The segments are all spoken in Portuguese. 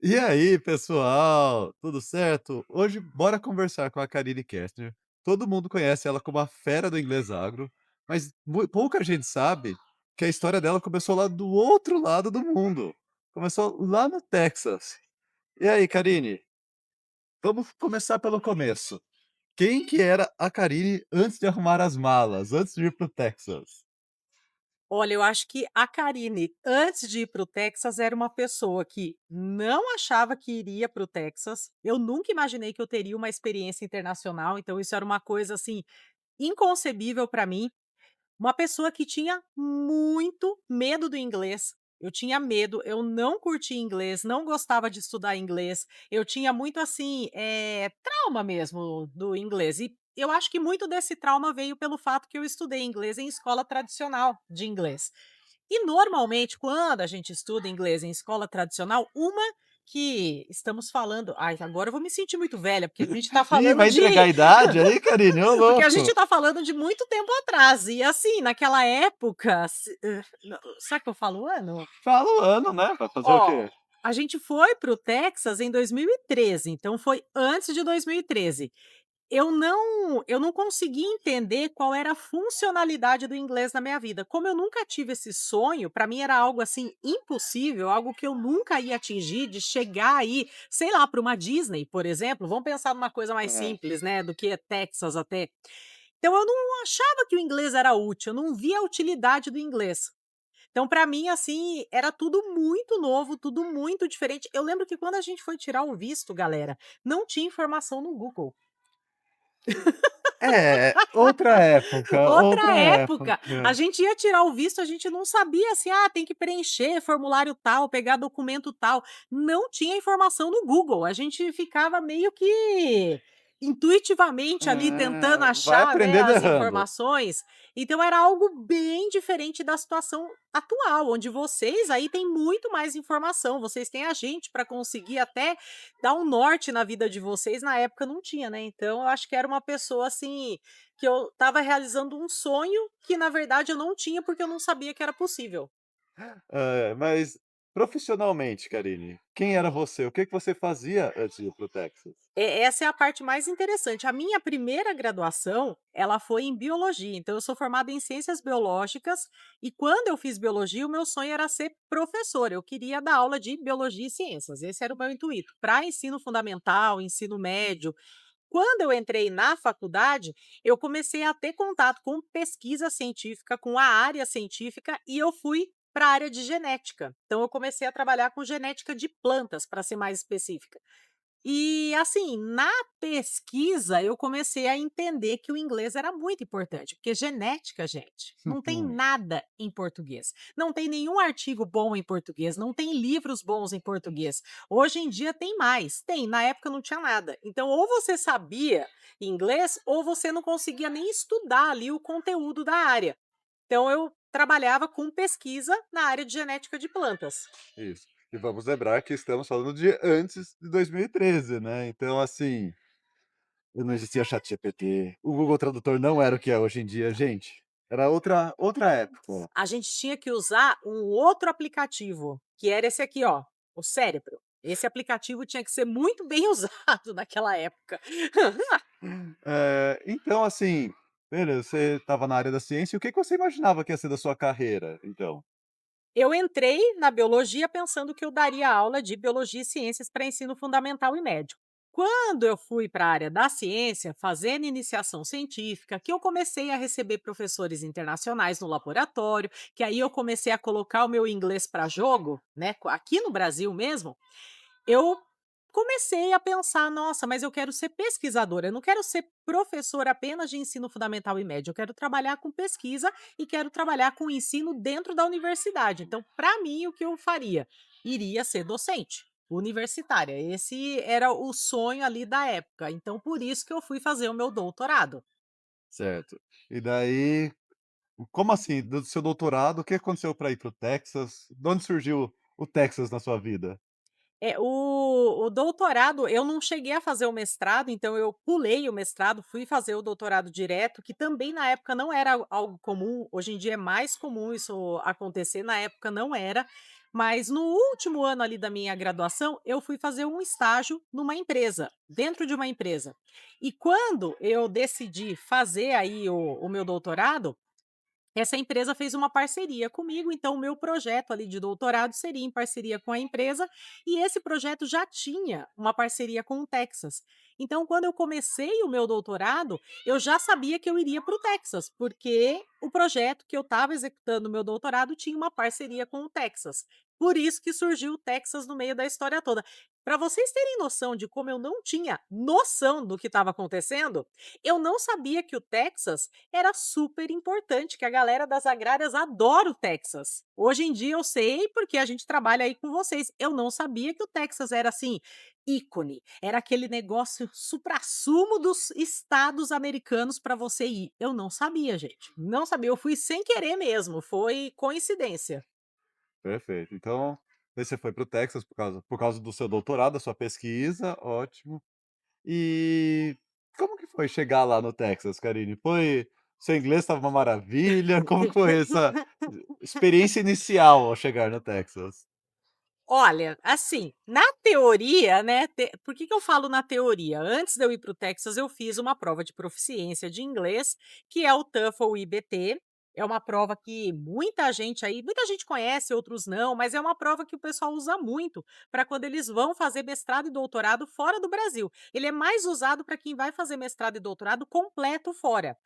E aí, pessoal, tudo certo? Hoje bora conversar com a Karine Kestner. Todo mundo conhece ela como a fera do inglês agro, mas pouca gente sabe que a história dela começou lá do outro lado do mundo. Começou lá no Texas. E aí, Karine, vamos começar pelo começo. Quem que era a Karine antes de arrumar as malas, antes de ir para o Texas? Olha, eu acho que a Karine, antes de ir para o Texas, era uma pessoa que não achava que iria para o Texas. Eu nunca imaginei que eu teria uma experiência internacional, então isso era uma coisa, assim, inconcebível para mim. Uma pessoa que tinha muito medo do inglês. Eu tinha medo, eu não curtia inglês, não gostava de estudar inglês. Eu tinha muito, assim, trauma mesmo do inglês. E eu acho que muito desse trauma veio pelo fato que eu estudei inglês em escola tradicional de inglês. E normalmente, quando a gente estuda inglês em escola tradicional, uma que estamos falando, ai, agora eu vou me sentir muito velha, porque a gente está Ih, falando vai entregar de a idade aí, Karine? Ô porque a gente louco! tá falando de muito tempo atrás, e assim, naquela época, não, será que eu falo ano? Fala o ano, né? Vai fazer o Ó, quê? a gente foi para o Texas em 2013, então foi antes de 2013. Eu não consegui entender qual era a funcionalidade do inglês na minha vida. Como eu nunca tive esse sonho, para mim era algo, assim, impossível, algo que eu nunca ia atingir, de chegar aí, sei lá, para uma Disney, por exemplo, vamos pensar numa coisa mais É. simples, né, do que Texas até. Então eu não achava que o inglês era útil, eu não via a utilidade do inglês. Então para mim, assim, era tudo muito novo, tudo muito diferente. Eu lembro que quando a gente foi tirar o visto, galera, não tinha informação no Google. É, outra época, Outra outra época, a época. gente ia tirar o visto, a gente não sabia assim: "Ah, tem que preencher formulário tal, pegar documento tal", não tinha informação no Google, a gente ficava meio que intuitivamente ali tentando Vai achar, né, aprendendo as errando. informações, então era algo bem diferente da situação atual, onde vocês aí têm muito mais informação, vocês têm a gente para conseguir até dar um norte na vida de vocês, na época não tinha, né, então eu acho que era uma pessoa assim, que eu estava realizando um sonho que na verdade eu não tinha, porque eu não sabia que era possível. Mas profissionalmente, Karine, quem era você? O que que você fazia antes de ir para o Texas? Essa é a parte mais interessante. A minha primeira graduação, ela foi em biologia, então eu sou formada em ciências biológicas, e quando eu fiz biologia, o meu sonho era ser professora, eu queria dar aula de biologia e ciências, esse era o meu intuito, para ensino fundamental, ensino médio. Quando eu entrei na faculdade, eu comecei a ter contato com pesquisa científica, com a área científica, e eu fui para a área de genética. Então, eu comecei a trabalhar com genética de plantas, para ser mais específica. E assim, na pesquisa, eu comecei a entender que o inglês era muito importante, porque genética, gente, não tem nada em português. Não tem nenhum artigo bom em português, não tem livros bons em português. Hoje em dia tem mais, tem, na época não tinha nada. Então, ou você sabia inglês, ou você não conseguia nem estudar ali o conteúdo da área. Então, eu trabalhava com pesquisa na área de genética de plantas. Isso. E vamos lembrar que estamos falando de antes de 2013, né, então, assim, não existia ChatGPT, o Google Tradutor não era o que é hoje em dia, gente, era outra época. A gente tinha que usar um outro aplicativo, que era esse aqui, ó, o Cérebro. Esse aplicativo tinha que ser muito bem usado naquela época. Então, assim, beleza, você estava na área da ciência, e o que que você imaginava que ia ser da sua carreira, então? Eu entrei na biologia pensando que eu daria aula de biologia e ciências para ensino fundamental e médio. Quando eu fui para a área da ciência, fazendo iniciação científica, que eu comecei a receber professores internacionais no laboratório, que aí eu comecei a colocar o meu inglês para jogo, né, aqui no Brasil mesmo, eu comecei a pensar: "Nossa, mas eu quero ser pesquisadora, eu não quero ser professora apenas de ensino fundamental e médio, eu quero trabalhar com pesquisa e quero trabalhar com ensino dentro da universidade". Então, para mim, o que eu faria? Iria ser docente, universitária, esse era o sonho ali da época, então por isso que eu fui fazer o meu doutorado. Certo. E daí, como assim? Do seu doutorado, o que aconteceu para ir para o Texas? De onde surgiu o Texas na sua vida? O doutorado, eu não cheguei a fazer o mestrado, então eu pulei o mestrado, fui fazer o doutorado direto, que também na época não era algo comum, hoje em dia é mais comum isso acontecer, na época não era, Mas no último ano ali da minha graduação, eu fui fazer um estágio numa empresa, dentro de uma empresa. E quando eu decidi fazer aí o meu doutorado, essa empresa fez uma parceria comigo, então o meu projeto ali de doutorado seria em parceria com a empresa, e esse projeto já tinha uma parceria com o Texas. Então, quando eu comecei o meu doutorado, eu já sabia que eu iria para o Texas, porque o projeto que eu estava executando no meu doutorado tinha uma parceria com o Texas. Por isso que surgiu o Texas no meio da história toda. Para vocês terem noção de como eu não tinha noção do que estava acontecendo, eu não sabia que o Texas era super importante, que a galera das agrárias adora o Texas. Hoje em dia eu sei, porque a gente trabalha aí com vocês. Eu não sabia que o Texas era assim, ícone. Era aquele negócio suprassumo dos estados americanos para você ir. Eu não sabia, gente. Não sabia. Eu fui sem querer mesmo. Foi coincidência. Perfeito. Então, daí você foi para o Texas por causa do seu doutorado, da sua pesquisa, ótimo. E como que foi chegar lá no Texas, Karine? Seu inglês estava uma maravilha? Como que foi essa experiência inicial ao chegar no Texas? Olha, assim, na teoria, né, por que que eu falo na teoria? Antes de eu ir para o Texas, eu fiz uma prova de proficiência de inglês, que é o TOEFL IBT. É uma prova que muita gente conhece, outros não, mas é uma prova que o pessoal usa muito para quando eles vão fazer mestrado e doutorado fora do Brasil. Ele é mais usado para quem vai fazer mestrado e doutorado completo fora.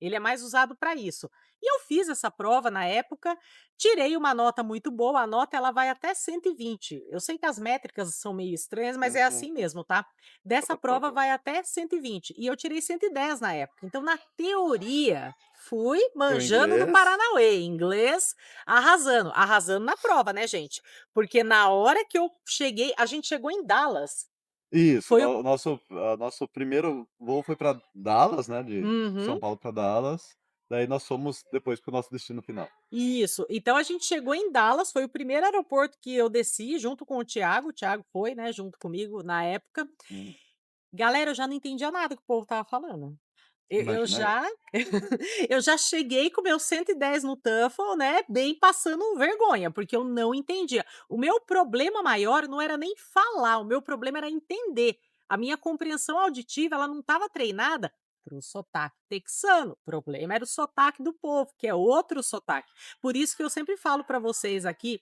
Ele é mais usado para isso. E eu fiz essa prova na época, tirei uma nota muito boa, a nota ela vai até 120. Eu sei que as métricas são meio estranhas, mas é Uhum. assim mesmo, tá? Dessa prova vai até 120 e eu tirei 110 na época. Então, na teoria, fui Seu manjando do inglês? Paranauê, inglês arrasando, arrasando na prova, né, gente? Porque na hora que eu cheguei, a gente chegou em Dallas. Isso, Foi o nosso primeiro voo foi para Dallas, né, de Uhum. São Paulo para Dallas, daí nós fomos depois para o nosso destino final. Isso. Então a gente chegou em Dallas, foi o primeiro aeroporto que eu desci junto com o Thiago foi, né, junto comigo na época. Hum, Galera, eu já não entendia nada que o povo estava falando. Eu imagina eu. já eu já cheguei com o meu 110 no TOEFL, né, bem passando vergonha, porque eu não entendia. O meu problema maior não era nem falar, o meu problema era entender. A minha compreensão auditiva, ela não estava treinada para o sotaque texano, o problema era o sotaque do povo, que é outro sotaque. Por isso que eu sempre falo para vocês aqui,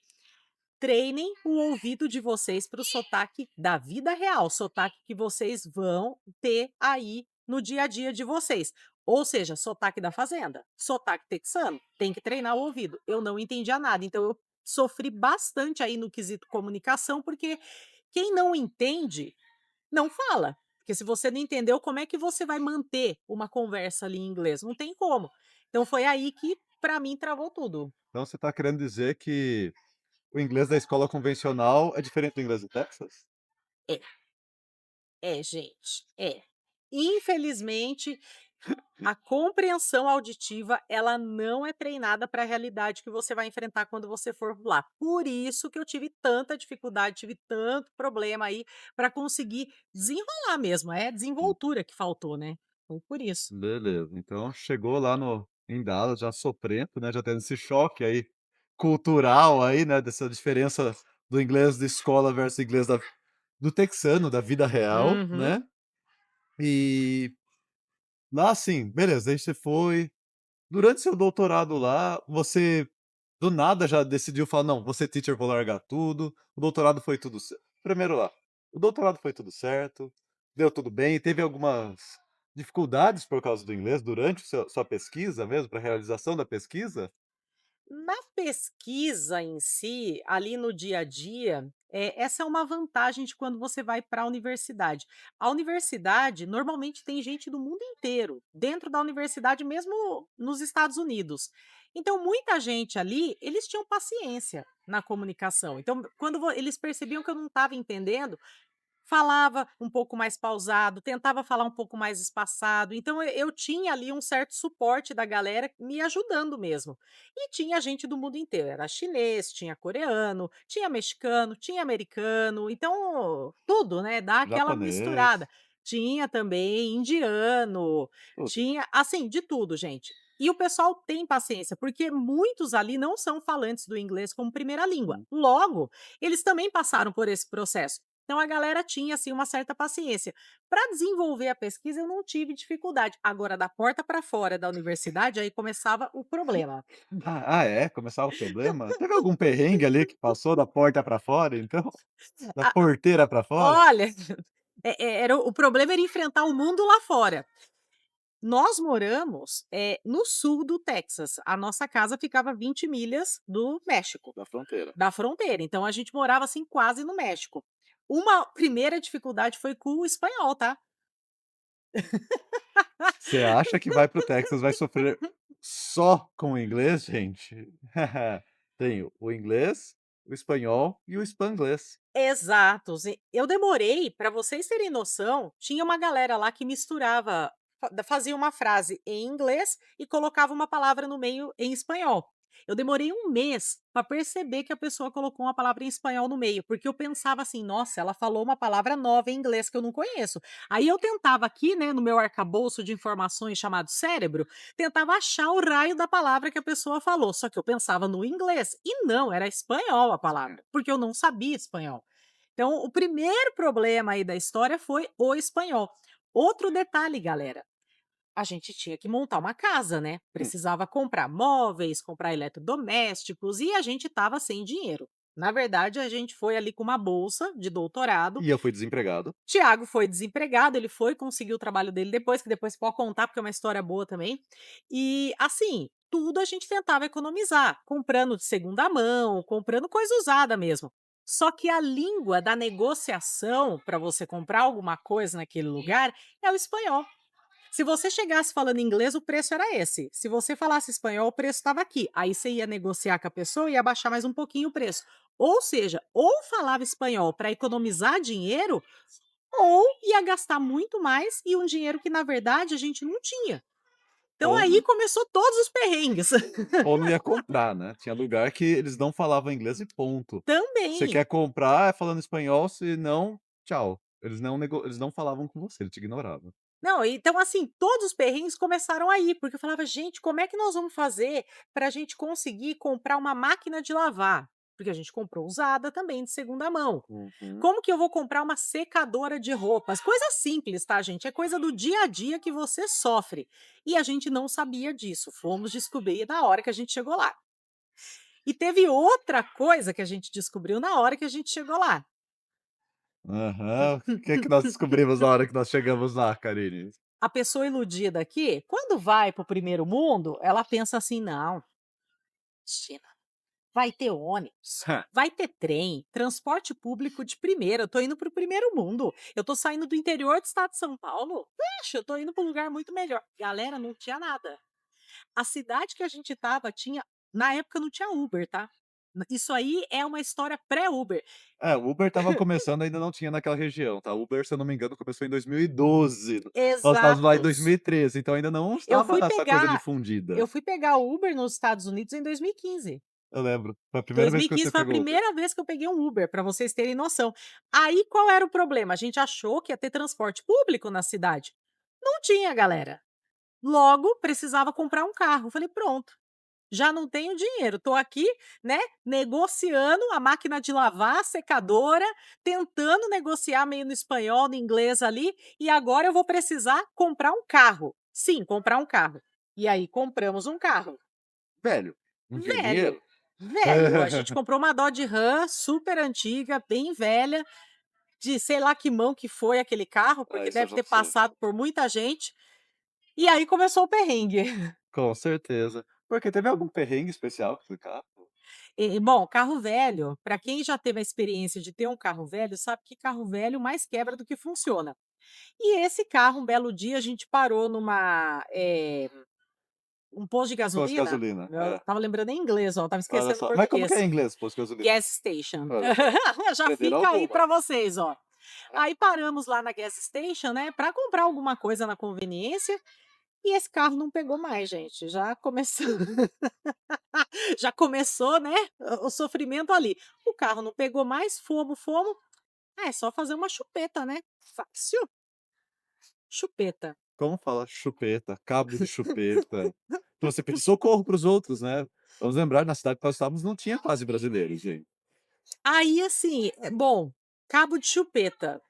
treinem o ouvido de vocês para o sotaque da vida real, sotaque que vocês vão ter aí no dia a dia de vocês. Ou seja, sotaque da fazenda, sotaque texano, tem que treinar o ouvido. Eu não entendia nada, então eu sofri bastante aí no quesito comunicação, porque quem não entende, não fala. Porque se você não entendeu, como é que você vai manter uma conversa ali em inglês? Não tem como. Então foi aí que, para mim, travou tudo. Então você está querendo dizer que o inglês da escola convencional é diferente do inglês do Texas? É, é, gente, é. Infelizmente, a compreensão auditiva, ela não é treinada para a realidade que você vai enfrentar quando você for lá. Por isso que eu tive tanta dificuldade, tive tanto problema aí para conseguir desenrolar mesmo, é Hum, desenvoltura que faltou, né. Foi por isso. beleza, então chegou lá no em Dallas já sofrendo, né, já tendo esse choque aí cultural aí, né, dessa diferença do inglês da escola versus inglês do texano, da vida real, Uhum. né. E lá assim, beleza, aí você foi. Durante seu doutorado lá, você do nada já decidiu falar: "Não, vou ser teacher, vou largar tudo". O doutorado foi tudo ce primeiro lá, o doutorado foi tudo certo, deu tudo bem, teve algumas dificuldades por causa do inglês durante o sua pesquisa mesmo, para a realização da pesquisa? Na pesquisa em si, ali no dia a dia, essa é uma vantagem de quando você vai para a universidade. A universidade, normalmente, tem gente do mundo inteiro, dentro da universidade, mesmo nos Estados Unidos. Então, muita gente ali, eles tinham paciência na comunicação. Então, quando eles percebiam que eu não estava entendendo, falava um pouco mais pausado, tentava falar um pouco mais espaçado, então eu tinha ali um certo suporte da galera me ajudando mesmo. E tinha gente do mundo inteiro, era chinês, tinha coreano, tinha mexicano, tinha americano, então tudo, né, dá aquela Japonês, misturada. Tinha também indiano, tudo. tinha, assim, de tudo, gente. E o pessoal tem paciência, porque muitos ali não são falantes do inglês como primeira língua. Hum. Logo, eles também passaram por esse processo. Então a galera tinha assim uma certa paciência. Para desenvolver a pesquisa eu não tive dificuldade. Agora da porta para fora da universidade aí começava o problema. É? Começava o problema? Teve algum perrengue ali que passou da porta pra fora então? Da A porteira pra fora? olha, era o problema era enfrentar o mundo lá fora. Nós moramos, no sul do Texas, a nossa casa ficava 20 milhas do México, Da fronteira. da fronteira, então a gente morava, assim, quase no México. Uma primeira dificuldade foi com o espanhol, tá. Você acha que vai para o Texas, vai sofrer só com o inglês, gente? Tem o inglês, o espanhol e o spanglês. Exatos. E eu demorei, para vocês terem noção, tinha uma galera lá que misturava, fazia uma frase em inglês e colocava uma palavra no meio em espanhol. Eu demorei um mês para perceber que a pessoa colocou uma palavra em espanhol no meio, porque eu pensava assim: "Nossa, ela falou uma palavra nova em inglês que eu não conheço". Aí eu tentava aqui, né, no meu arcabouço de informações chamado cérebro, tentava achar o raio da palavra que a pessoa falou, só que eu pensava no inglês, e não, era espanhol a Sim. palavra, porque eu não sabia espanhol. Então, o primeiro problema aí da história foi o espanhol. Outro detalhe, galera, a gente tinha que montar uma casa, né? Hum. Precisava comprar móveis, comprar eletrodomésticos e a gente estava sem dinheiro. Na verdade, a gente foi ali com uma bolsa de doutorado. E eu fui desempregado. Tiago foi desempregado, ele foi conseguir o trabalho dele depois, que depois pode contar, porque é uma história boa também. E assim, tudo a gente tentava economizar, comprando de segunda mão, comprando coisa usada mesmo. Só que a língua da negociação para você comprar alguma coisa naquele lugar é o espanhol. Se você chegasse falando inglês, o preço era esse. Se você falasse espanhol, o preço estava aqui. Aí você ia negociar com a pessoa e ia baixar mais um pouquinho o preço. Ou seja, ou falava espanhol para economizar dinheiro, ou ia gastar muito mais e um dinheiro que, na verdade, a gente não tinha. Então Ou aí começou todos os perrengues. ou não ia comprar, né. Tinha lugar que eles não falavam inglês e ponto. Você Também. quer comprar, é falando espanhol, se não, tchau. Eles não falavam com você, eles te ignoravam. Não, então assim, todos os perrengues começaram aí, porque eu falava: "Gente, como é que nós vamos fazer para a gente conseguir comprar uma máquina de lavar?" Porque a gente comprou usada também, de segunda mão. Uhum. Como que eu vou comprar uma secadora de roupas? Coisa simples, tá, gente? É coisa do dia a dia que você sofre. E a gente não sabia disso. Fomos descobrir na hora que a gente chegou lá. E teve outra coisa que a gente descobriu na hora que a gente chegou lá. Aham. O que que nós descobrimos na hora que nós chegamos lá, Carine? A pessoa iludida aqui, quando vai para o primeiro mundo, ela pensa assim: não, China, vai ter ônibus, vai ter trem, transporte público de primeira. Eu tô indo para o primeiro mundo. Eu tô saindo do interior do estado de São Paulo. Poxa, eu tô indo para um lugar muito melhor. Galera, não tinha nada. A cidade que a gente estava tinha, na época não tinha Uber, tá? Isso aí é uma história pré-Uber. O Uber estava começando, ainda não tinha naquela região, tá. O Uber, se eu não me engano, começou em 2012. Nós estávamos lá em Exatos. 2013, então ainda não Eu estava fui essa coisa pegar difundida. eu fui pegar o Uber nos Estados Unidos em 2015. Eu lembro, foi a primeira vez que você 2015 foi a pegou Uber. primeira vez que eu peguei um Uber, para vocês terem noção. Aí qual era o problema? A gente achou que ia ter transporte público na cidade. Não tinha, galera. Logo, precisava comprar um carro. Falei: "Pronto, já não tenho dinheiro, tô aqui, né, negociando a máquina de lavar, a secadora, tentando negociar meio no espanhol, no inglês ali, e agora eu vou precisar comprar um carro". Sim, comprar um carro. E aí compramos um carro. Velho, não tinha Velho, dinheiro? velho, a gente comprou uma Dodge Ram super antiga, bem velha, de sei lá que mão que foi aquele carro, porque Isso eu deve já ter não sei. passado por muita gente, e aí começou o perrengue. Com certeza. Porque teve algum perrengue especial com esse carro? Bom, carro velho, para quem já teve a experiência de ter um carro velho, sabe que carro velho mais quebra do que funciona. E esse carro, um belo dia, a gente parou um posto de Posto de gasolina, gasolina, eu é. estava lembrando em inglês, ó, estava Olha esquecendo o só. Mas como que é português. em inglês posto de gasolina? Gas station. Olha só. Já Aprenderam fica algo aí mais. para vocês, ó. Aí paramos lá na gas station, né, para comprar alguma coisa na conveniência, e esse carro não pegou mais, gente. Já começou já começou, né, o sofrimento ali. O carro não pegou mais, fomos. Ah, é só fazer uma chupeta, né, fácil. Chupeta. Como fala chupeta, cabo de chupeta? Então você pediu socorro para os outros, né. Vamos lembrar, na cidade que nós estávamos não tinha quase brasileiros, gente. Aí, assim, bom, cabo de chupeta,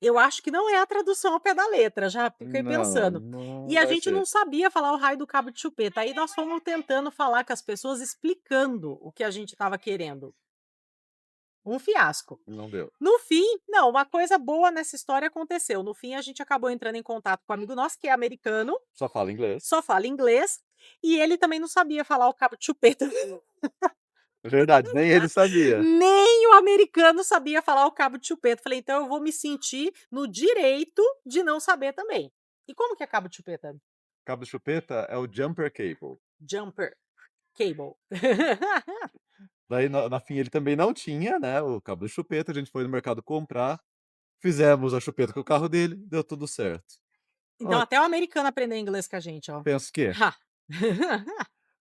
eu acho que não é a tradução ao pé da letra, já fiquei Não, pensando. não E a vai gente não ser. sabia falar o raio do cabo de chupeta, aí nós fomos tentando falar com as pessoas, explicando o que a gente estava querendo. Um fiasco. Não deu. No fim, não, uma coisa boa nessa história aconteceu. No fim, a gente acabou entrando em contato com um amigo nosso que é americano, Só fala inglês. só fala inglês, e ele também não sabia falar o cabo de chupeta. É verdade, nem ele sabia. Nem o americano sabia falar o cabo de chupeta. Falei: "Então eu vou me sentir no direito de não saber também". E como que é cabo de chupeta? Cabo de chupeta é o jumper cable. Jumper cable. Daí na fim ele também não tinha, né, o cabo de chupeta, a gente foi no mercado comprar, fizemos a chupeta com o carro dele, deu tudo certo. Então Ó, até o americano aprendeu inglês com a gente, ó. penso que Ha.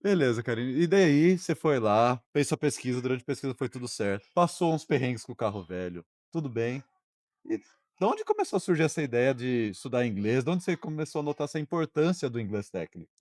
beleza, Karine. E daí você foi lá, fez sua pesquisa, durante a pesquisa foi tudo certo, passou uns perrengues com o carro velho, tudo bem. E de onde começou a surgir essa ideia de estudar inglês? De onde você começou a notar essa importância do inglês técnico?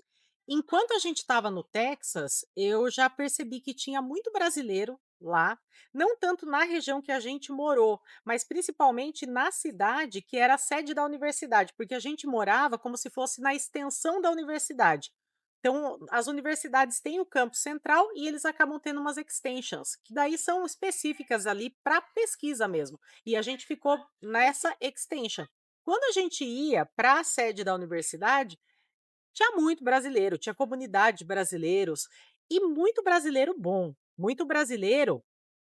Enquanto a gente estava no Texas, eu já percebi que tinha muito brasileiro lá, não tanto na região que a gente morou, mas principalmente na cidade que era a sede da universidade, porque a gente morava como se fosse na extensão da universidade. Então, as universidades têm o campus central e eles acabam tendo umas extensions, que daí são específicas ali para pesquisa mesmo. E a gente ficou nessa extension. Quando a gente ia para a sede da universidade, tinha muito brasileiro, tinha comunidade de brasileiros e muito brasileiro bom, muito brasileiro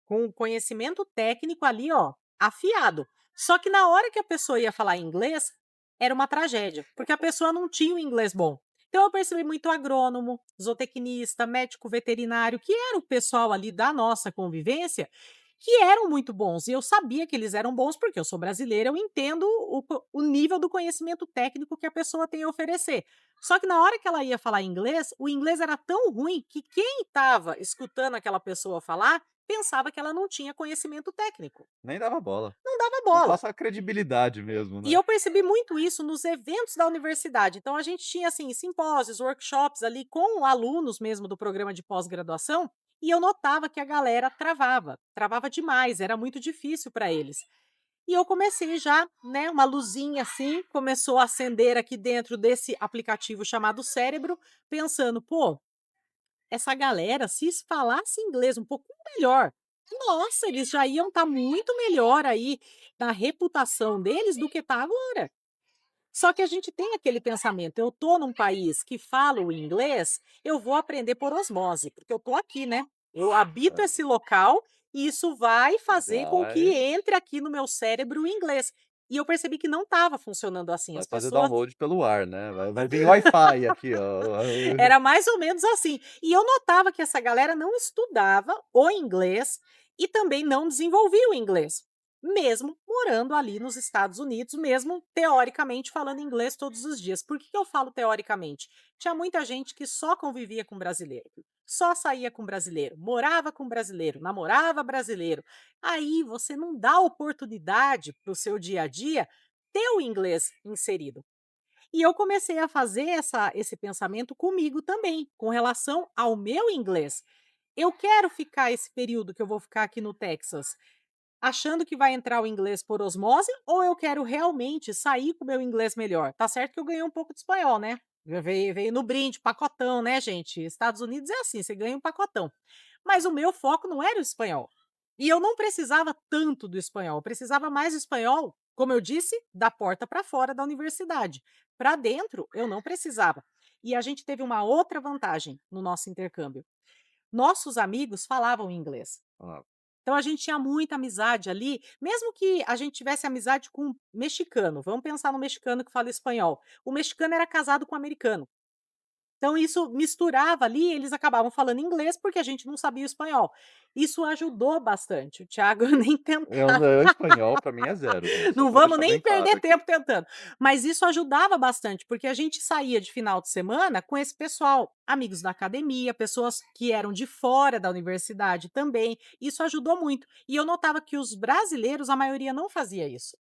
com conhecimento técnico ali, ó, afiado. Só que na hora que a pessoa ia falar inglês, era uma tragédia, porque a pessoa não tinha o inglês bom. Então eu percebi muito agrônomo, zootecnista, médico veterinário, que era o pessoal ali da nossa convivência, que eram muito bons. E eu sabia que eles eram bons porque eu sou brasileira, eu entendo o nível do conhecimento técnico que a pessoa tem a oferecer. Só que na hora que ela ia falar inglês, o inglês era tão ruim que quem estava escutando aquela pessoa falar pensava que ela não tinha conhecimento técnico. Nem dava bola. Não dava Não bola. passa a credibilidade mesmo, E né. eu percebi muito isso nos eventos da universidade. Então a gente tinha assim simpósios, workshops ali com alunos mesmo do programa de pós-graduação, e eu notava que a galera travava, travava demais, era muito difícil para eles. E eu comecei já, né, uma luzinha assim, começou a acender aqui dentro desse aplicativo chamado Cérebro, pensando, pô, essa galera, se falasse inglês um pouco melhor, nossa, eles já iam estar muito melhor aí na reputação deles do que está agora. Só que a gente tem aquele pensamento, eu tô num país que fala o inglês, eu vou aprender por osmose, porque eu tô aqui, né? Eu habito É, esse local e isso vai fazer com que vai entre aqui no meu cérebro o inglês. E eu percebi que não estava funcionando assim. vai As fazer pessoas download pelo ar, né, vai vir Wi-Fi aqui, ó. era mais ou menos assim. E eu notava que essa galera não estudava o inglês e também não desenvolvia o inglês, mesmo morando ali nos Estados Unidos, mesmo teoricamente falando inglês todos os dias. Por que que eu falo teoricamente? Tinha muita gente que só convivia com brasileiro, só saía com brasileiro, morava com brasileiro, namorava brasileiro. Aí você não dá oportunidade para o seu dia a dia ter o inglês inserido. E eu comecei a fazer esse pensamento comigo também, com relação ao meu inglês. Eu quero ficar esse período que eu vou ficar aqui no Texas, achando que vai entrar o inglês por osmose, ou eu quero realmente sair com o meu inglês melhor? Tá certo que eu ganhei um pouco de espanhol, né? Veio no brinde, pacotão, né, gente? Estados Unidos é assim, você ganha um pacotão. Mas o meu foco não era o espanhol. E eu não precisava tanto do espanhol, eu precisava mais do espanhol, como eu disse, da porta para fora da universidade. Para dentro, eu não precisava. E a gente teve uma outra vantagem no nosso intercâmbio. Nossos amigos falavam inglês. Ah, Então a gente tinha muita amizade ali, mesmo que a gente tivesse amizade com um mexicano, vamos pensar no mexicano que fala espanhol. O mexicano era casado com um americano. Então isso misturava ali, eles acabavam falando inglês, porque a gente não sabia o espanhol. Isso ajudou bastante, o Thiago nem eu tentava, não espanhol pra mim é zero, gente, só não pra vamos deixar nem bem claro perder aqui. tempo tentando. Mas isso ajudava bastante, porque a gente saía de final de semana com esse pessoal, amigos da academia, pessoas que eram de fora da universidade também, isso ajudou muito. E eu notava que os brasileiros, a maioria não fazia isso.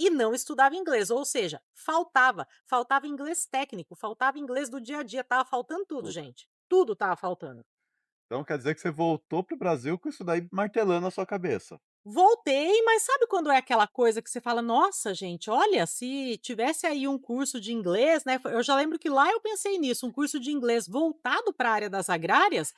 e não estudava inglês, ou seja, faltava inglês técnico, faltava inglês do dia a dia, estava faltando tudo, Tudo. gente, tudo estava faltando. Então quer dizer que você voltou para o Brasil com isso daí martelando na sua cabeça. Voltei, mas sabe quando é aquela coisa que você fala: "Nossa, gente, olha, se tivesse aí um curso de inglês", né, eu já lembro que lá eu pensei nisso, um curso de inglês voltado para a área das agrárias,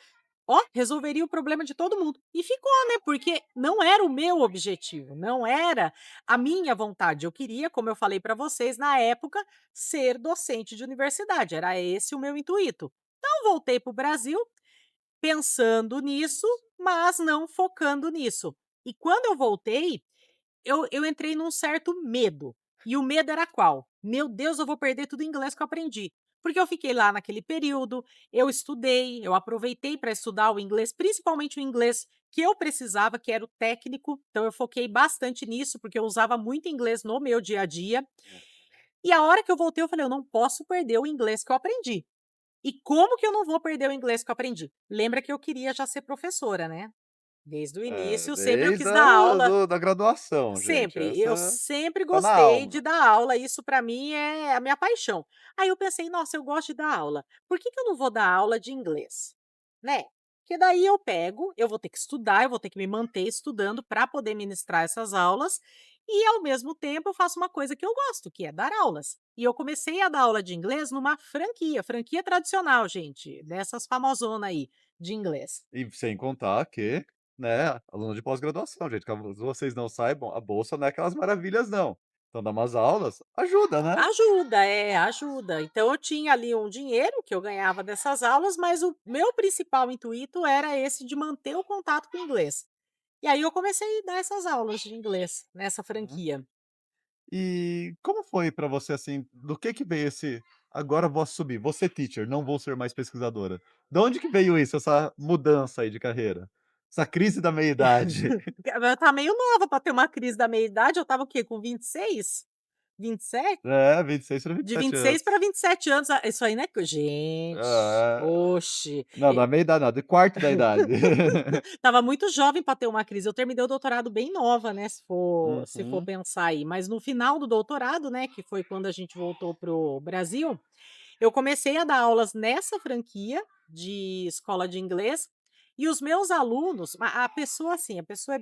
ó, resolveria o problema de todo mundo. E ficou, né, porque não era o meu objetivo, não era a minha vontade. Eu queria, como eu falei para vocês na época, ser docente de universidade, era esse o meu intuito. Então voltei para o Brasil pensando nisso, mas não focando nisso. E quando eu voltei, eu entrei num certo medo. E o medo era qual? Meu Deus, eu vou perder tudo o inglês que eu aprendi. Porque eu fiquei lá naquele período, eu estudei, eu aproveitei para estudar o inglês, principalmente o inglês que eu precisava, que era o técnico. Então eu foquei bastante nisso, porque eu usava muito inglês no meu dia a dia. E a hora que eu voltei, eu falei: eu não posso perder o inglês que eu aprendi. E como que eu não vou perder o inglês que eu aprendi? Lembra que eu queria já ser professora, né? Desde o É, início, sempre eu desde quis dar aula. da graduação, gente, Sempre, eu essa sempre tá na gostei de alma. dar aula, isso para mim é a minha paixão. Aí eu pensei: "Nossa, eu gosto de dar aula, por que que eu não vou dar aula de inglês?", né. Porque daí eu pego, eu vou ter que estudar, eu vou ter que me manter estudando para poder ministrar essas aulas, e ao mesmo tempo eu faço uma coisa que eu gosto, que é dar aulas. E eu comecei a dar aula de inglês numa franquia, franquia tradicional, gente, dessas famosona aí, de inglês. E sem contar que, né, aluno de pós-graduação, gente, caso vocês não saibam, a bolsa não é aquelas maravilhas não. Então dar umas aulas ajuda, né. Ajuda, é, ajuda. Então eu tinha ali um dinheiro que eu ganhava dessas aulas, mas o meu principal intuito era esse de manter o contato com o inglês. E aí eu comecei a dar essas aulas de inglês nessa Uhum. franquia. E como foi pra você, assim, do que veio esse: "Agora vou assumir, vou ser teacher, não vou ser mais pesquisadora"? De onde que veio isso, essa mudança aí de carreira? Essa crise da meia-idade? Eu estava meio nova para ter uma crise da meia-idade, eu estava o quê? Com 26? 27? É, 26 para De 27 26 para anos. 27 anos, isso aí não é co gente, É. oxe, Não, não é meia-idade não, de quarto da idade. estava muito jovem para ter uma crise. Eu terminei o doutorado bem nova, né, se for Uhum. pensar aí, mas no final do doutorado, né, que foi quando a gente voltou para o Brasil, eu comecei a dar aulas nessa franquia de escola de inglês, e os meus alunos, a pessoa assim, a pessoa é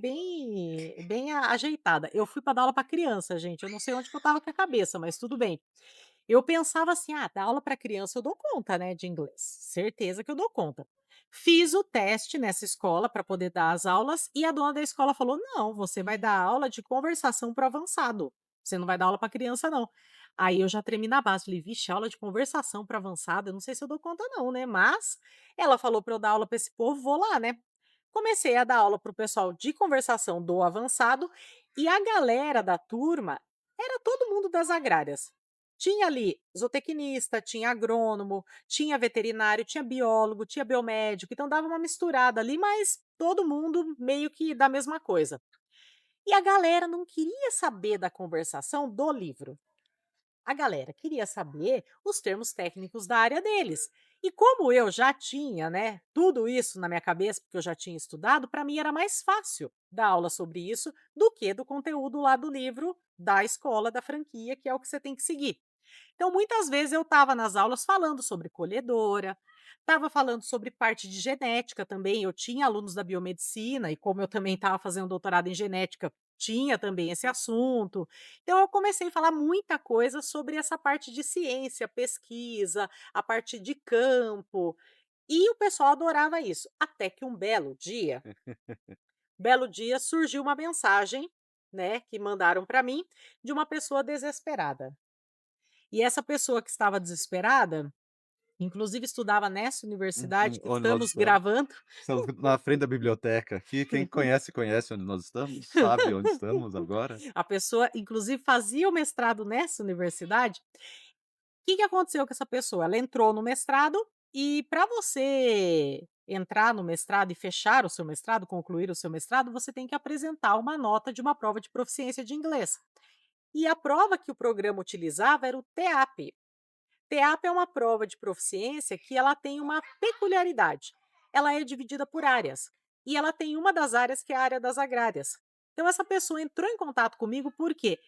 bem ajeitada. Eu fui para dar aula para criança, gente, eu não sei onde que eu estava com a cabeça, mas tudo bem. Eu pensava assim: "Ah, dar aula para criança eu dou conta, né, de inglês, certeza que eu dou conta". Fiz o teste nessa escola para poder dar as aulas e a dona da escola falou: "Não, você vai dar aula de conversação para avançado, você não vai dar aula para criança não". Aí eu já tremi na base, falei: "Vixe, aula de conversação para avançado, eu não sei se eu dou conta não, né", mas ela falou para eu dar aula para esse povo, vou lá, né. Comecei a dar aula para o pessoal de conversação do avançado e a galera da turma era todo mundo das agrárias. Tinha ali zootecnista, tinha agrônomo, tinha veterinário, tinha biólogo, tinha biomédico, então dava uma misturada ali, mas todo mundo meio que da mesma coisa. E a galera não queria saber da conversação do livro. A galera queria saber os termos técnicos da área deles. E como eu já tinha, né, tudo isso na minha cabeça, porque eu já tinha estudado, para mim era mais fácil dar aula sobre isso do que do conteúdo lá do livro da escola, da franquia, que é o que você tem que seguir. Então, muitas vezes eu estava nas aulas falando sobre colhedora, estava falando sobre parte de genética também. Eu tinha alunos da biomedicina, e como eu também estava fazendo doutorado em genética, tinha também esse assunto. Então, eu comecei a falar muita coisa sobre essa parte de ciência, pesquisa, a parte de campo. E o pessoal adorava isso. Até que um belo dia surgiu uma mensagem, né, que mandaram para mim, de uma pessoa desesperada. E essa pessoa que estava desesperada, inclusive estudava nessa universidade que Onde nós estamos estamos. gravando, Estamos na frente da biblioteca aqui, quem conhece, conhece onde nós estamos, sabe onde estamos agora. a pessoa inclusive fazia o mestrado nessa universidade. O que que aconteceu com essa pessoa? Ela entrou no mestrado e para você entrar no mestrado e fechar o seu mestrado, concluir o seu mestrado, você tem que apresentar uma nota de uma prova de proficiência de inglês. E a prova que o programa utilizava era o TEAP. TEAP é uma prova de proficiência que ela tem uma peculiaridade. Ela é dividida por áreas. E ela tem uma das áreas que é a área das agrárias. Então essa pessoa entrou em contato comigo por quê?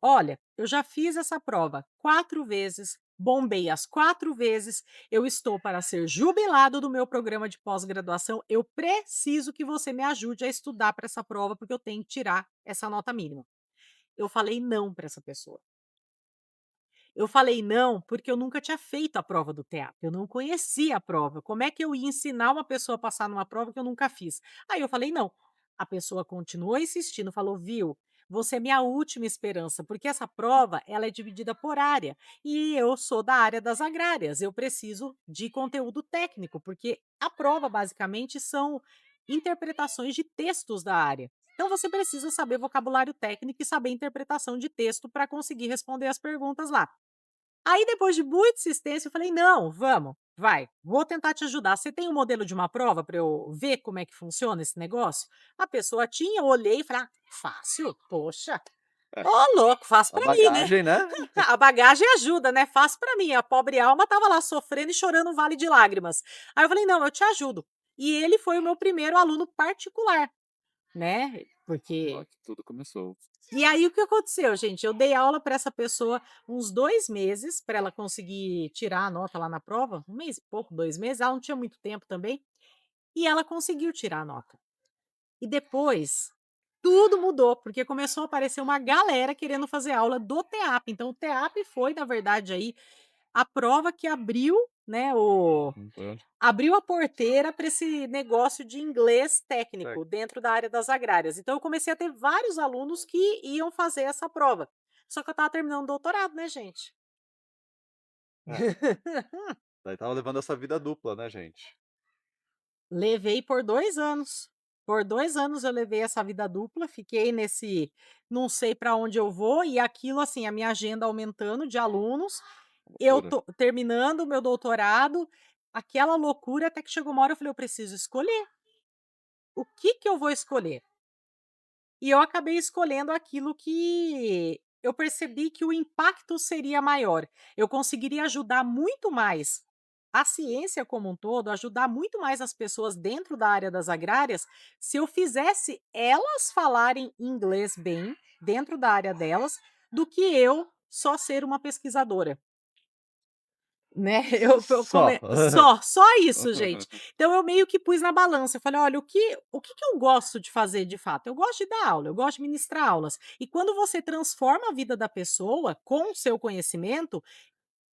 Olha, eu já fiz essa prova 4 vezes, bombei as 4 vezes, eu estou para ser jubilado do meu programa de pós-graduação, eu preciso que você me ajude a estudar para essa prova, porque eu tenho que tirar essa nota mínima. Eu falei não para essa pessoa. Eu falei não, porque eu nunca tinha feito a prova do TEAP, eu não conhecia a prova. Como é que eu ia ensinar uma pessoa a passar numa prova que eu nunca fiz? Aí eu falei não. A pessoa continuou insistindo, falou: "Viu, você é minha última esperança, porque essa prova, ela é dividida por área, e eu sou da área das agrárias, eu preciso de conteúdo técnico, porque a prova basicamente são interpretações de textos da área. Então você precisa saber vocabulário técnico e saber interpretação de texto para conseguir responder as perguntas lá. Aí depois de muita insistência eu falei: "Não, vamos, vai, vou tentar te ajudar. Você tem um modelo de uma prova para eu ver como é que funciona esse negócio?". A pessoa tinha, eu olhei e falei: "Ah, fácil? Poxa, É, ô louco, fácil a para mim, né". bagagem, né. A bagagem ajuda, né, fácil para mim, a pobre alma estava lá sofrendo e chorando um vale de lágrimas. Aí eu falei: "Não, eu te ajudo". E ele foi o meu primeiro aluno particular, né, Ó, porque que tudo começou. e aí o que aconteceu, gente, eu dei aula para essa pessoa uns 2 meses, para ela conseguir tirar a nota lá na prova, 1 mês e pouco, 2 meses, ela não tinha muito tempo também, e ela conseguiu tirar a nota. E depois, tudo mudou, porque começou a aparecer uma galera querendo fazer aula do TEAP, então o TEAP foi, na verdade, aí, a prova que abriu, né, o Então, abriu a porteira para esse negócio de inglês é, técnico dentro da área das agrárias. Então eu comecei a ter vários alunos que iam fazer essa prova. Só que eu estava terminando o doutorado, né, gente? é, daí estava levando essa vida dupla, né, gente. Levei por 2 anos. Por 2 anos eu levei essa vida dupla, fiquei nesse não sei para onde eu vou e aquilo, assim, a minha agenda aumentando de alunos, eu Loucura. tô terminando o meu doutorado, aquela loucura até que chegou uma hora eu falei: "Eu preciso escolher. O que que eu vou escolher?". E eu acabei escolhendo aquilo que eu percebi que o impacto seria maior. Eu conseguiria ajudar muito mais a ciência como um todo, ajudar muito mais as pessoas dentro da área das agrárias, se eu fizesse elas falarem inglês bem, dentro da área delas, do que eu só ser uma pesquisadora. Né, eu Só. só isso, gente. Então eu meio que pus na balança, eu falei: "Olha, o que que eu gosto de fazer de fato? Eu gosto de dar aula, eu gosto de ministrar aulas". E quando você transforma a vida da pessoa com o seu conhecimento,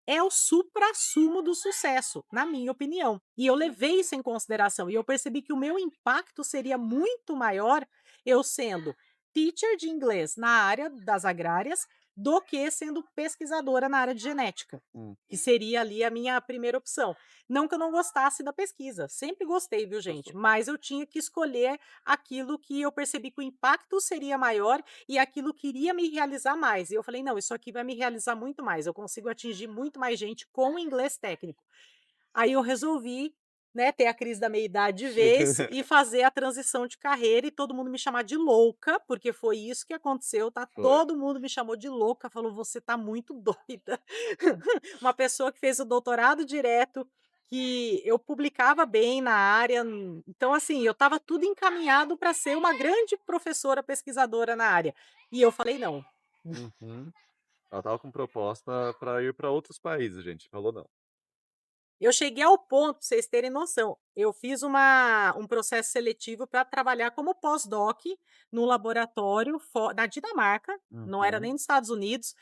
é o suprassumo do sucesso, na minha opinião. E eu levei isso em consideração e eu percebi que o meu impacto seria muito maior eu sendo teacher de inglês na área das agrárias do que sendo pesquisadora na área de genética, Uhum. que seria ali a minha primeira opção. Não que eu não gostasse da pesquisa, sempre gostei, viu, gente? Gostou. Mas eu tinha que escolher aquilo que eu percebi que o impacto seria maior e aquilo que iria me realizar mais. E eu falei: "Não, isso aqui vai me realizar muito mais, eu consigo atingir muito mais gente com o inglês técnico". Aí eu resolvi, né, ter a crise da meia-idade de vez e fazer a transição de carreira e todo mundo me chamar de louca, porque foi isso que aconteceu, tá, Foi. todo mundo me chamou de louca, falou: "Você tá muito doida". Uma pessoa que fez o doutorado direto, que eu publicava bem na área, então assim, eu estava tudo encaminhado para ser uma grande professora pesquisadora na área. E eu falei: "Não". Uhum. Ela estava com proposta pra ir pra outros países, gente, falou não. Eu cheguei ao ponto, pra vocês terem noção, eu fiz um processo seletivo para trabalhar como pós-doc num laboratório na Dinamarca, não era nem Uhum. nos Estados Unidos,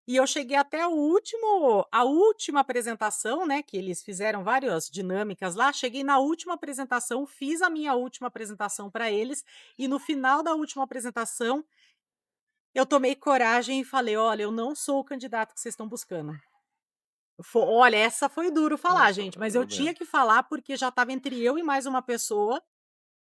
e eu cheguei até o último a última apresentação, né, que eles fizeram várias dinâmicas lá, cheguei na última apresentação, fiz a minha última apresentação para eles, e no final da última apresentação, eu tomei coragem e falei: "Olha, eu não sou o candidato que vocês estão buscando". Olha, essa foi duro falar, gente, mas eu Eu tinha lembro. que falar, porque já estava entre eu e mais uma pessoa,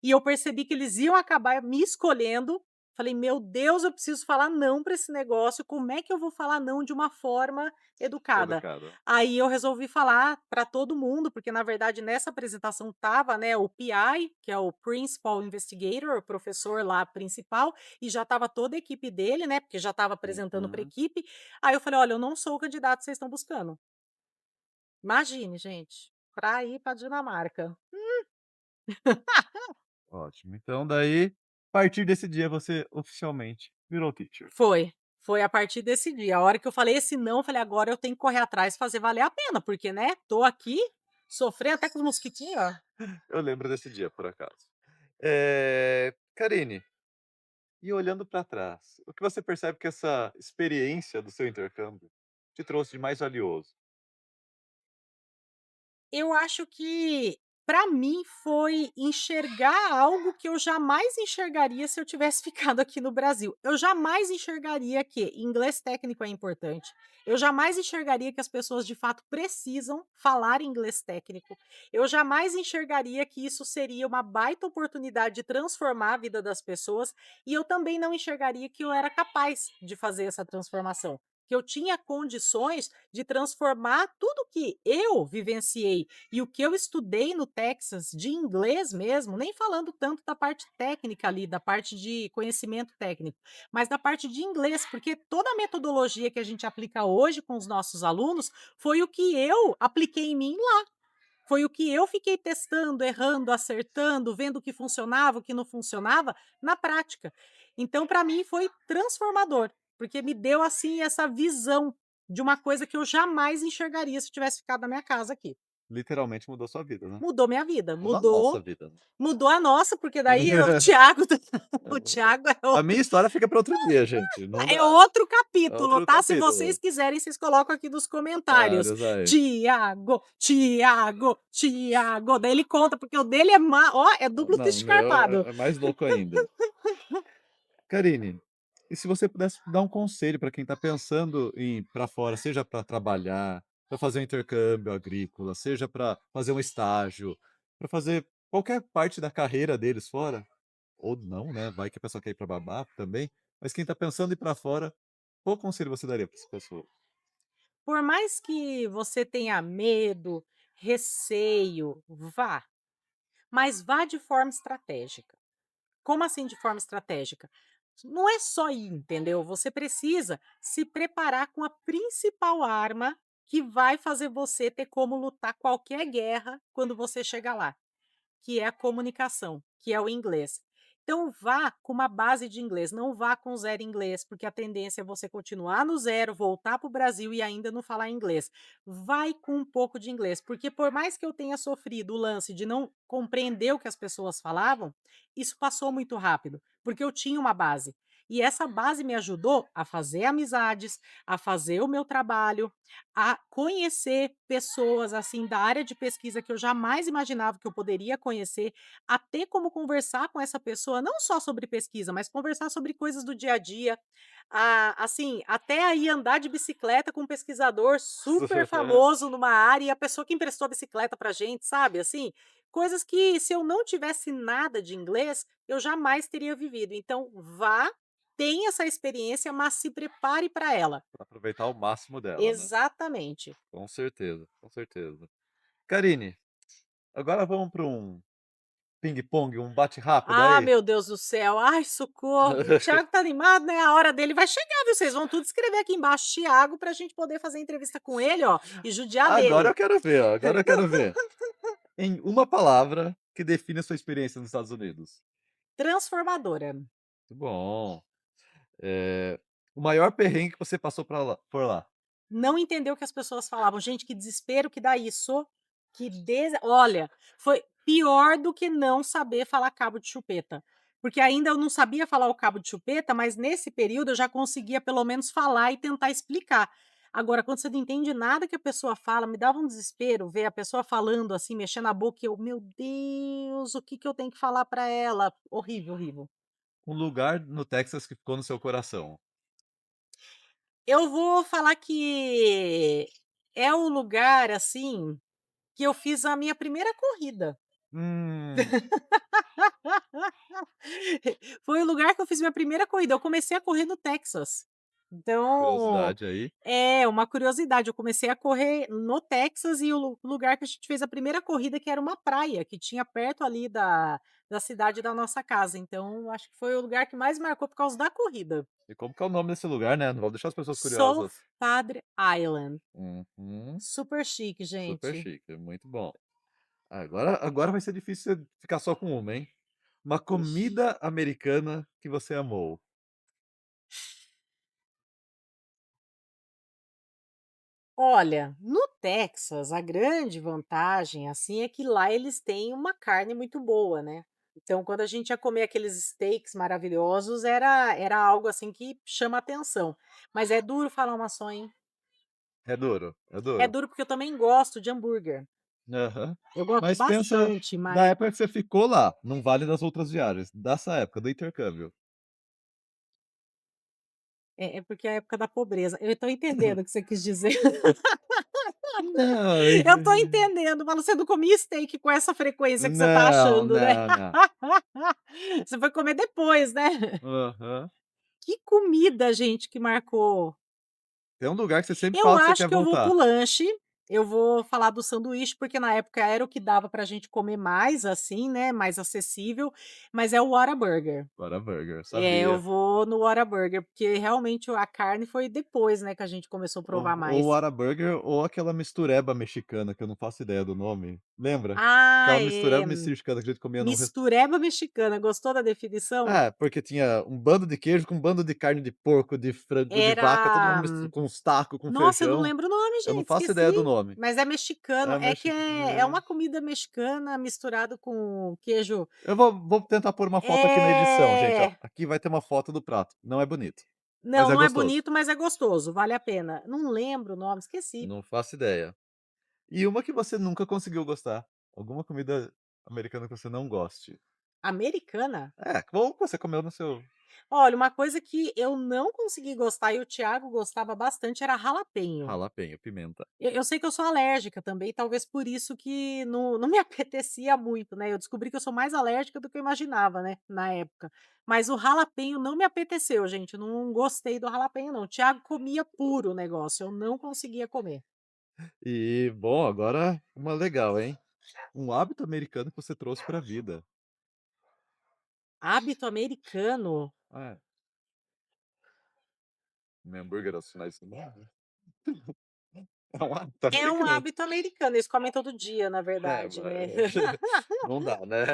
e eu percebi que eles iam acabar me escolhendo. Falei: "Meu Deus, eu preciso falar não para esse negócio, como é que eu vou falar não de uma forma educada?". Educada. Aí eu resolvi falar para todo mundo, porque na verdade nessa apresentação estava, né, o PI, que é o Principal Investigator, o professor lá principal, e já estava toda a equipe dele, né, porque já estava apresentando para a Uhum. equipe. Aí eu falei: "Olha, eu não sou o candidato que vocês estão buscando". Imagine, gente, para ir pra Dinamarca. Ótimo. Então daí, a partir desse dia você oficialmente virou teacher. Foi. Foi a partir desse dia, a hora que eu falei esse não, eu falei: "Agora eu tenho que correr atrás e fazer valer a pena, porque, né, tô aqui sofrendo até com os mosquitinhos, ó". Eu lembro desse dia, por acaso. Carine, e olhando para trás, o que você percebe que essa experiência do seu intercâmbio te trouxe de mais valioso? Eu acho que, para mim, foi enxergar algo que eu jamais enxergaria se eu tivesse ficado aqui no Brasil. Eu jamais enxergaria que inglês técnico é importante. Eu jamais enxergaria que as pessoas de fato precisam falar inglês técnico. Eu jamais enxergaria que isso seria uma baita oportunidade de transformar a vida das pessoas. E eu também não enxergaria que eu era capaz de fazer essa transformação. Que eu tinha condições de transformar tudo que eu vivenciei e o que eu estudei no Texas de inglês mesmo, nem falando tanto da parte técnica ali, da parte de conhecimento técnico, mas da parte de inglês, porque toda a metodologia que a gente aplica hoje com os nossos alunos foi o que eu apliquei em mim lá. Foi o que eu fiquei testando, errando, acertando, vendo o que funcionava, o que não funcionava, na prática. Então, para mim, foi transformador, porque me deu assim essa visão de uma coisa que eu jamais enxergaria se eu tivesse ficado na minha casa aqui. Literalmente mudou sua vida, né? Mudou minha vida, Mudou a nossa vida, né? mudou a nossa, porque daí o Thiago o É. Thiago é A outro minha história fica para outro dia, gente, não é dá. outro É capítulo, outro tá. Se vocês capítulo. quiserem, vocês colocam aqui nos comentários: Vários aí. "Tiago, Tiago, Tiago", daí ele conta, porque o dele é é duplo Não, o meu descarpado. é mais louco ainda. Karine, e se você pudesse dar um conselho para quem está pensando em ir para fora, seja para trabalhar, para fazer um intercâmbio agrícola, seja para fazer um estágio, para fazer qualquer parte da carreira deles fora, ou não, né, vai que a pessoa quer ir para babá também, mas quem está pensando em ir para fora, qual conselho você daria para essa pessoa? Por mais que você tenha medo, receio, vá, mas vá de forma estratégica. Como assim de forma estratégica? Não é só ir, entendeu? Você precisa se preparar com a principal arma que vai fazer você ter como lutar qualquer guerra quando você chegar lá, que é a comunicação, que é o inglês. Então vá com uma base de inglês, não vá com zero inglês, porque a tendência é você continuar no zero, voltar para o Brasil e ainda não falar inglês. Vai com um pouco de inglês, porque por mais que eu tenha sofrido o lance de não compreender o que as pessoas falavam, isso passou muito rápido, porque eu tinha uma base. E essa base me ajudou a fazer amizades, a fazer o meu trabalho, a conhecer pessoas, assim, da área de pesquisa que eu jamais imaginava que eu poderia conhecer, a ter como conversar com essa pessoa, não só sobre pesquisa, mas conversar sobre coisas do dia a dia, assim, até aí andar de bicicleta com um pesquisador super famoso numa área e a pessoa que emprestou a bicicleta pra gente, sabe, assim? Coisas que se eu não tivesse nada de inglês, eu jamais teria vivido. Então vá, tenha essa experiência, mas se prepare para ela. Pra aproveitar o máximo dela, né. Exatamente. Com certeza, com certeza. Karine, agora vamos para um pingue-pongue, um bate rápido Ah, aí? meu Deus do céu. Ai, socorro. O Thiago tá animado, né? A hora dele vai chegar, viu? Vocês vão tudo escrever aqui embaixo, Thiago, pra gente poder fazer entrevista com ele, ó, e judiar Agora dele. eu quero ver, ó, agora eu quero ver. Em uma palavra que define a sua experiência nos Estados Unidos. Transformadora. Muito bom. Eh, o maior perrengue que você passou por lá? Não entendeu o que as pessoas falavam. Gente, que desespero que dá isso. Olha, foi pior do que não saber falar cabo de chupeta. Porque ainda eu não sabia falar o cabo de chupeta, mas nesse período eu já conseguia pelo menos falar e tentar explicar. Agora, quando você não entende nada que a pessoa fala, me dava um desespero ver a pessoa falando assim, mexendo a boca, e eu, meu Deus, o que que eu tenho que falar para ela? Horrível, horrível. Um lugar no Texas que ficou no seu coração? Eu vou falar que é o lugar assim que eu fiz a minha primeira corrida. Hum, Foi o lugar que eu fiz minha primeira corrida, eu comecei a correr no Texas. Então, curiosidade aí. é uma curiosidade, eu comecei a correr no Texas e o lugar que a gente fez a primeira corrida que era uma praia, que tinha perto ali da cidade da nossa casa, então acho que foi o lugar que mais marcou por causa da corrida. E como que é o nome desse lugar, né, não vamos deixar as pessoas South curiosas. Padre Island. Uhum, Super chique, super gente. chique, muito bom. Agora vai ser difícil você ficar só com uma, hein. Uma Ixi. comida americana que você amou. Olha, no Texas, a grande vantagem, assim, é que lá eles têm uma carne muito boa, né. Então, quando a gente ia comer aqueles steaks maravilhosos, era algo, assim, que chama atenção. Mas é duro falar uma só, hein. É duro, é É duro. duro, porque eu também gosto de hambúrguer. Aham. Eu gosto Mas pensa bastante, na mas época que você ficou lá, não vale das outras viagens, dessa época do intercâmbio. é porque é a época da pobreza. Eu tô entendendo o que você quis dizer. Não, Eu tô entendendo, mas você não comia steak com essa frequência que você tá não, achando, né. não, não. Você foi comer depois, né. Aham. Que comida, gente, que marcou. Tem um lugar que você sempre Eu fala que você acho quer que eu vou para o voltar. lanche, eu vou falar do sanduíche, porque na época era o que dava pra gente comer mais, assim, né, mais acessível, mas é o Whataburger. Whataburger, É, eu sabia. vou no Whataburger, porque realmente a carne foi depois, né, que a gente começou a provar Ou o mais. Whataburger ou aquela mistureba mexicana, que eu não faço ideia do nome, lembra? Ah, Aquela é. mistureba mexicana que a gente comia num res Mistureba mexicana, gostou da definição? é, porque tinha um bando de queijo com um bando de carne de porco, de frango, de vaca, todo mundo Era com uns tacos, com Nossa, eu não feijão. lembro o nome, Eu não gente, faço ideia esqueci. do nome. Mas é mexicano, É é que mexi é uma comida mexicana misturado com queijo. eu vou tentar pôr uma foto aqui na edição, gente, ó. É. Aqui vai ter uma foto do prato. Não é bonito, mas Não, é não é gostoso. bonito, mas é gostoso, vale a pena. Não lembro o nome, esqueci. Não faço ideia. E uma que você nunca conseguiu gostar? Alguma comida americana que você não goste? Americana? É, ou que você comeu no seu Olha, uma coisa que eu não consegui gostar e o Thiago gostava bastante era jalapeño. jalapeño, pimenta. Eu sei que eu sou alérgica também, talvez por isso que não me apetecia muito, né, eu descobri que eu sou mais alérgica do que eu imaginava, né, na época. Mas o jalapeño não me apeteceu, gente, eu não gostei do jalapeño não. O Thiago comia puro o negócio, eu não conseguia comer. E, bom, agora uma legal, hein. Um hábito americano que você trouxe pra vida. Hábito americano É, comer hambúrguer aos finais de semana. É um hábito é um americano. hábito americano, eles comem todo dia, na É, verdade, né. não dá, né.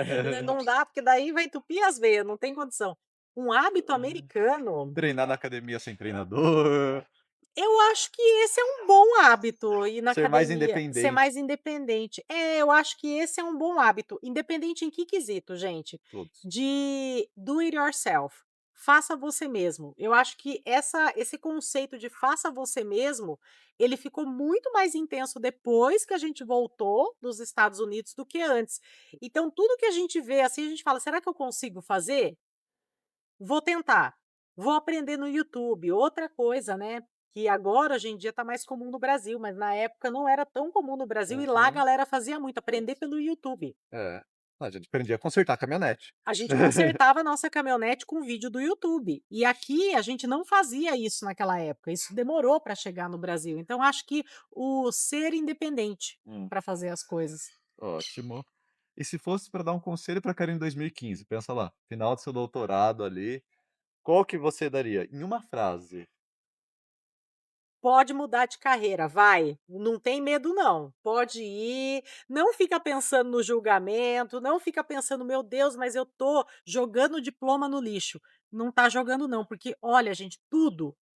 Não dá, porque daí vai entupir as veias, não tem condição. Um hábito americano. Treinar na academia sem treinador, Eu acho que esse é um bom hábito, ir na ser mais academia, ser independente, mais independente. É, eu acho que esse é um bom hábito, independente em que quesito, gente, todos. de do it yourself, faça você mesmo. Eu acho que esse conceito de faça você mesmo, ele ficou muito mais intenso depois que a gente voltou dos Estados Unidos do que antes. Então tudo que a gente vê, assim, a gente fala: "Será que eu consigo fazer?" Vou tentar, vou aprender no YouTube. Outra coisa, né, que agora hoje em dia está mais comum no Brasil, mas na época não era tão comum no Brasil e lá a Uhum. galera fazia muito, aprender pelo YouTube. É. A gente aprendia a consertar a caminhonete. A gente consertava a nossa caminhonete com vídeo do YouTube. E aqui a gente não fazia isso naquela época, isso demorou para chegar no Brasil. Então acho que o ser independente Hum, para fazer as coisas. ótimo. E se fosse para dar um conselho pra Karine em 2015, pensa lá, final do seu doutorado ali, qual que você daria? Em uma frase. Pode mudar de carreira, vai, não tem medo não, pode ir, não fica pensando no julgamento, não fica pensando: "Meu Deus, mas eu tô jogando o diploma no lixo", não tá jogando não, porque olha gente,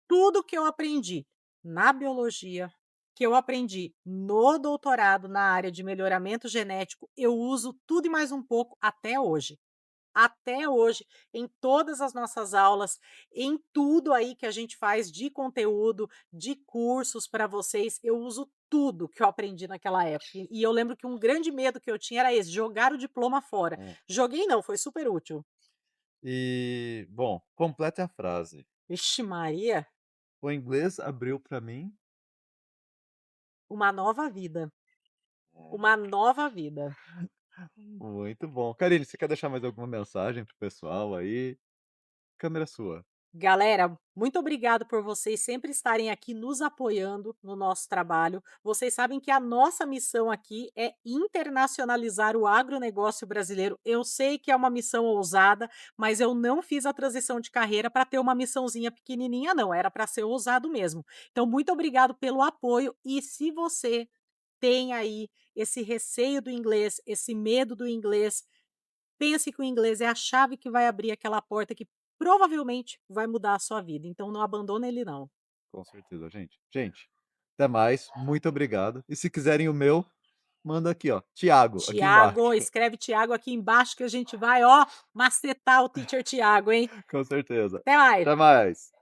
tudo que eu aprendi na biologia, que eu aprendi no doutorado na área de melhoramento genético, eu uso tudo e mais um pouco até hoje. Até hoje, em todas as nossas aulas, em tudo aí que a gente faz de conteúdo, de cursos para vocês, eu uso tudo que eu aprendi naquela época. E eu lembro que um grande medo que eu tinha era esse, jogar o diploma fora. Hum. Joguei não, foi super útil. E, bom, complete a frase. Vixe Maria, O inglês abriu para mim uma nova vida, é. uma nova vida. Muito bom. Karine, você quer deixar mais alguma mensagem pro pessoal aí? Câmera sua. Galera, muito obrigado por vocês sempre estarem aqui nos apoiando no nosso trabalho. Vocês sabem que a nossa missão aqui é internacionalizar o agronegócio brasileiro. Eu sei que é uma missão ousada, mas eu não fiz a transição de carreira para ter uma missãozinha pequenininha, não. Era para ser ousado mesmo. Então, muito obrigado pelo apoio. E se você tem aí esse receio do inglês, esse medo do inglês, pense que o inglês é a chave que vai abrir aquela porta que provavelmente vai mudar a sua vida, então não abandona ele não. Com certeza, gente. Gente, Até mais, muito obrigado. E se quiserem o meu, manda aqui, ó, Thiago, aqui embaixo. Tiago, escreve Tiago aqui embaixo que a gente vai, ó, macetar o teacher Tiago, hein. Com certeza. Até mais. Até mais.